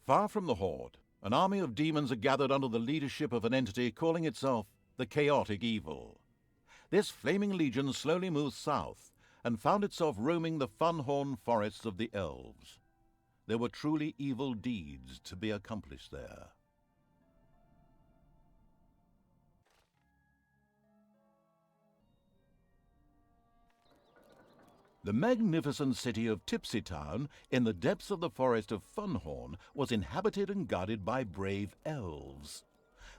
Far from the Horde, an army of demons are gathered under the leadership of an entity calling itself the Chaotic Evil. This flaming legion slowly moved south and found itself roaming the Funhorn forests of the elves. There were truly evil deeds to be accomplished there. The magnificent city of Tipsy Town, in the depths of the forest of Funhorn, was inhabited and guarded by brave elves.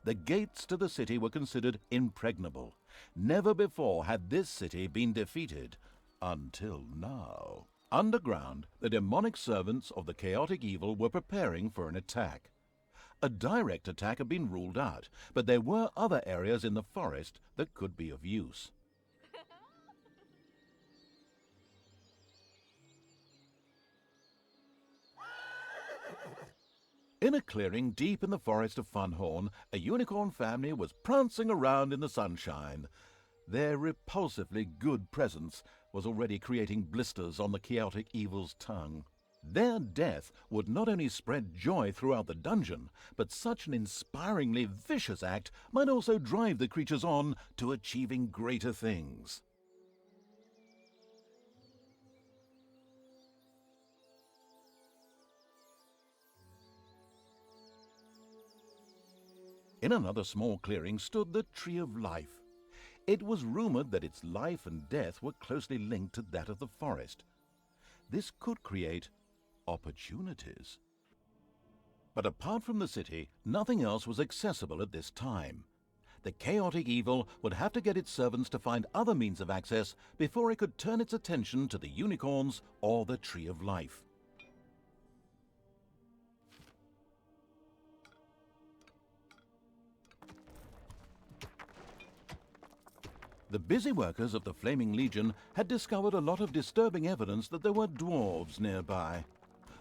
The gates to the city were considered impregnable. Never before had this city been defeated, until now. Underground, the demonic servants of the Chaotic Evil were preparing for an attack. A direct attack had been ruled out, but there were other areas in the forest that could be of use. In a clearing deep in the forest of Funhorn, a unicorn family was prancing around in the sunshine. Their repulsively good presence was already creating blisters on the Chaotic Evil's tongue. Their death would not only spread joy throughout the dungeon, but such an inspiringly vicious act might also drive the creatures on to achieving greater things. In another small clearing stood the Tree of Life. It was rumored that its life and death were closely linked to that of the forest. This could create opportunities. But apart from the city, nothing else was accessible at this time. The Chaotic Evil would have to get its servants to find other means of access before it could turn its attention to the unicorns or the Tree of Life. The busy workers of the Flaming Legion had discovered a lot of disturbing evidence that there were dwarves nearby.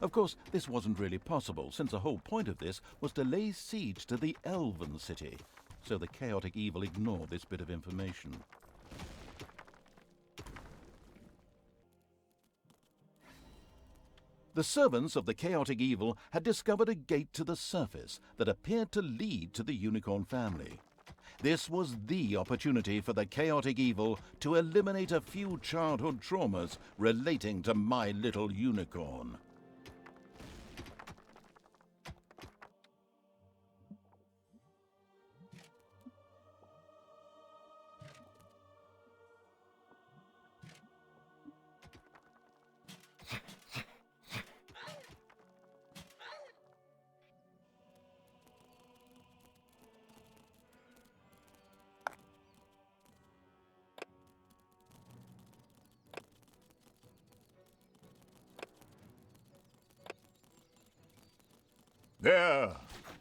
Of course, this wasn't really possible, since the whole point of this was to lay siege to the Elven city, so the Chaotic Evil ignored this bit of information. The servants of the Chaotic Evil had discovered a gate to the surface that appeared to lead to the unicorn family. This was the opportunity for the Chaotic Evil to eliminate a few childhood traumas relating to My Little Unicorn.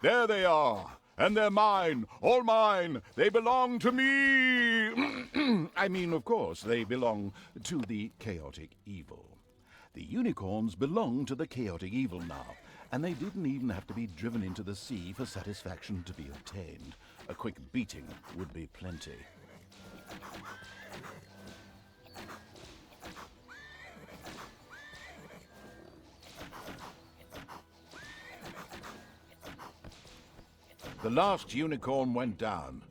There they are, and they're mine, all mine, they belong to me. I mean, of course, they belong to the Chaotic Evil. The unicorns belong to the Chaotic Evil now, and they didn't even have to be driven into the sea for satisfaction to be obtained. A quick beating would be plenty. The last unicorn went down,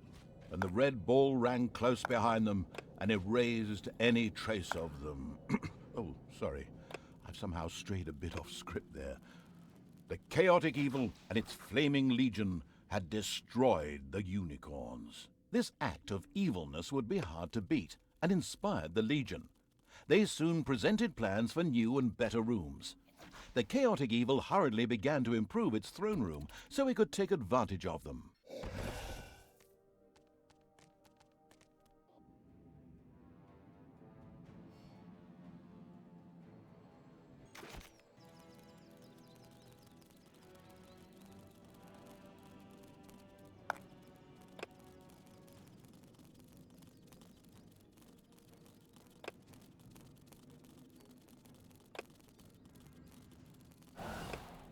and the red ball ran close behind them and erased any trace of them. Oh, sorry. I've somehow strayed a bit off script there. The Chaotic Evil and its Flaming Legion had destroyed the unicorns. This act of evilness would be hard to beat, and inspired the Legion. They soon presented plans for new and better rooms. The Chaotic Evil hurriedly began to improve its throne room so it could take advantage of them.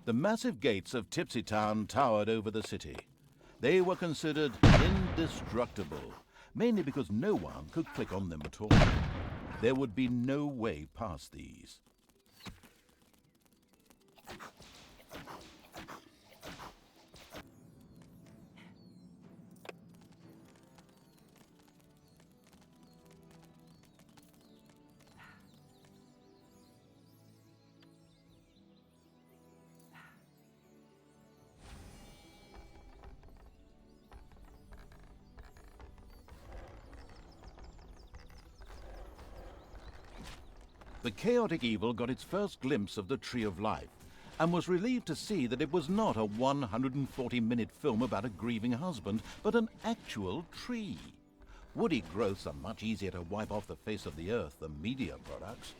The massive gates of Tipsy Town towered over the city. They were considered indestructible, mainly because no one could click on them at all. There would be no way past these. The chaotic evil got its first glimpse of the Tree of Life and was relieved to see that it was not a 140-minute film about a grieving husband, but an actual tree. Woody growths are much easier to wipe off the face of the earth than media products.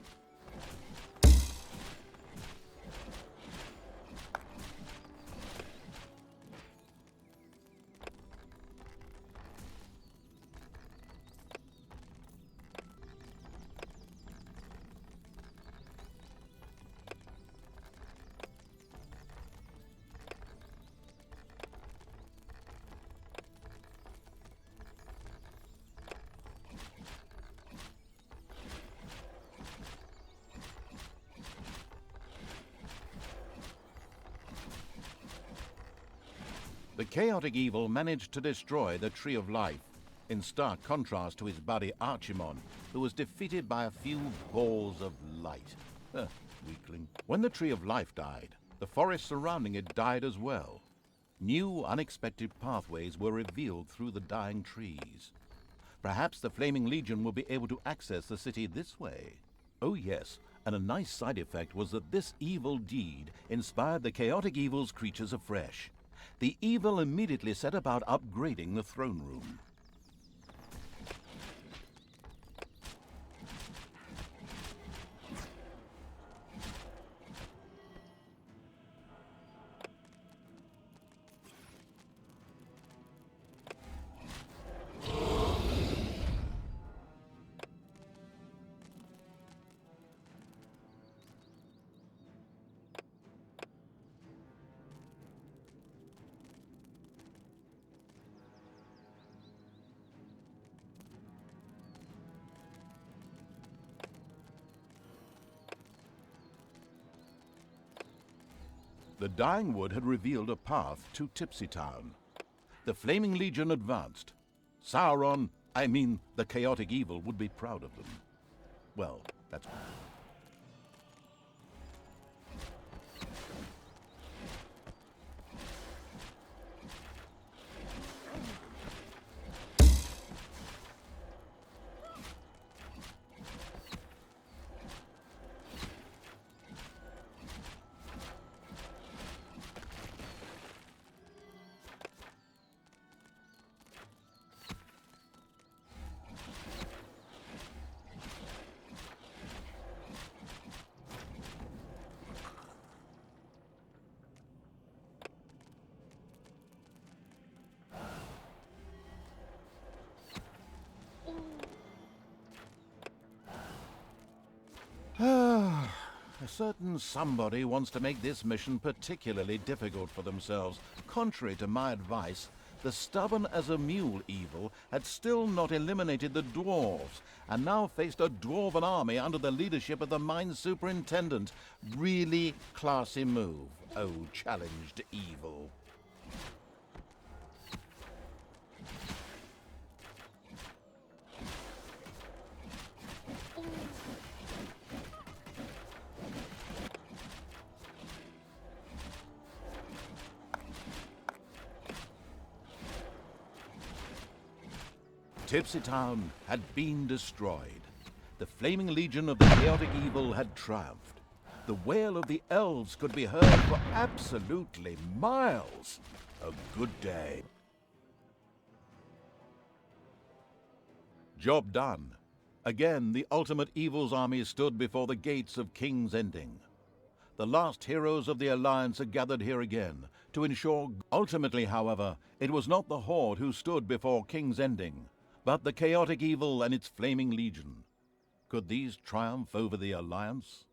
The chaotic evil managed to destroy the Tree of Life, in stark contrast to his buddy Archimon, who was defeated by a few balls of light. Weakling. When the Tree of Life died, the forest surrounding it died as well. New, unexpected pathways were revealed through the dying trees. Perhaps the Flaming Legion will be able to access the city this way. Oh yes, and a nice side effect was that this evil deed inspired the chaotic evil's creatures afresh. The evil immediately set about upgrading the throne room. The dying wood had revealed a path to Tipsy Town. The Flaming Legion advanced. Sauron, I mean the chaotic evil, would be proud of them. Well, that's... A certain somebody wants to make this mission particularly difficult for themselves. Contrary to my advice, the stubborn as a mule evil had still not eliminated the dwarves, and now faced a dwarven army under the leadership of the mine superintendent. Really classy move, oh challenged evil. Tipsy Town had been destroyed. The Flaming Legion of the chaotic evil had triumphed. The wail of the elves could be heard for absolutely miles. A good day. Job done. Again, the ultimate evil's army stood before the gates of King's Ending. The last heroes of the Alliance are gathered here again to ensure... Ultimately, however, it was not the Horde who stood before King's Ending, but the chaotic evil and its Flaming Legion. Could these triumph over the Alliance?